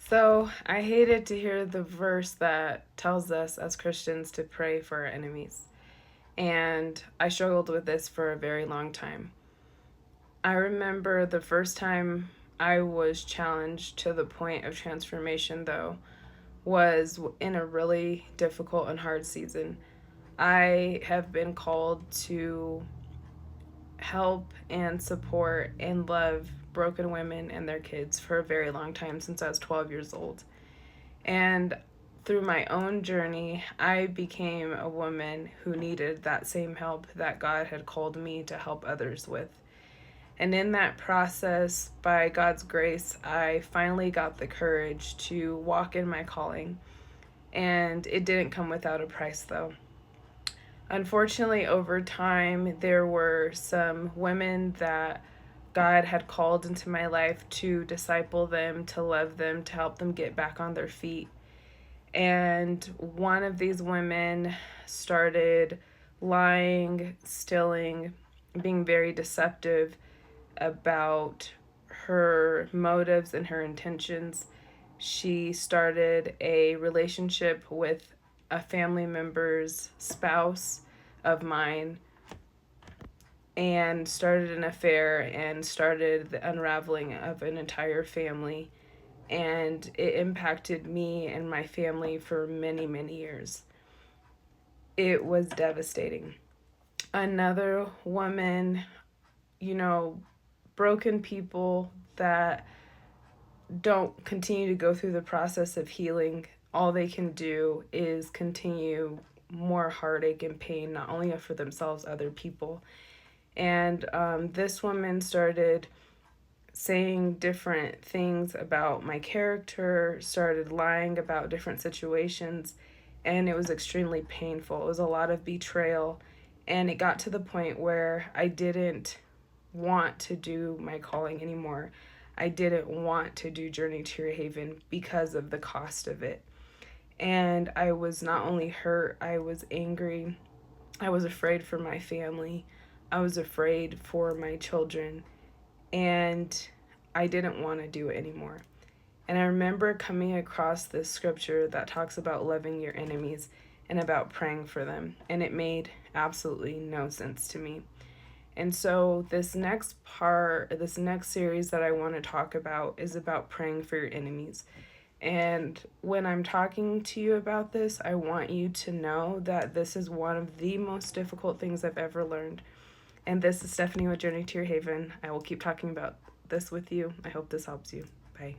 So I hated to hear the verse that tells us as Christians to pray for our enemies. And I struggled with this for a very long time. I remember the first time I was challenged to the point of transformation, though, was in a really difficult and hard season. I have been called to help and support and love broken women and their kids for a very long time since I was 12 years old. And through my own journey, I became a woman who needed that same help that God had called me to help others with. And in that process, by God's grace, I finally got the courage to walk in my calling. And it didn't come without a price, though. Unfortunately, over time, there were some women that God had called into my life to disciple them, to love them, to help them get back on their feet. And one of these women started lying, stealing, being very deceptive about her motives and her intentions. She started a relationship with a family member's spouse of mine and started an affair and started the unraveling of an entire family. And it impacted me and my family for many, many years. It was devastating. Another woman, you know, broken people that don't continue to go through the process of healing, all they can do is continue more heartache and pain, not only for themselves, other people. And this woman started saying different things about my character, started lying about different situations, and it was extremely painful. It was a lot of betrayal, and it got to the point where I didn't want to do my calling anymore. I didn't want to do Journey to Your Haven because of the cost of it. And I was not only hurt, I was angry. I was afraid for my family. I was afraid for my children. And I didn't want to do it anymore. And I remember coming across this scripture that talks about loving your enemies and about praying for them. And it made absolutely no sense to me. And so this next series that I want to talk about is about praying for your enemies. And when I'm talking to you about this, I want you to know that this is one of the most difficult things I've ever learned. And this is Stephanie with Journey to Your Haven. I will keep talking about this with you. I hope this helps you. Bye.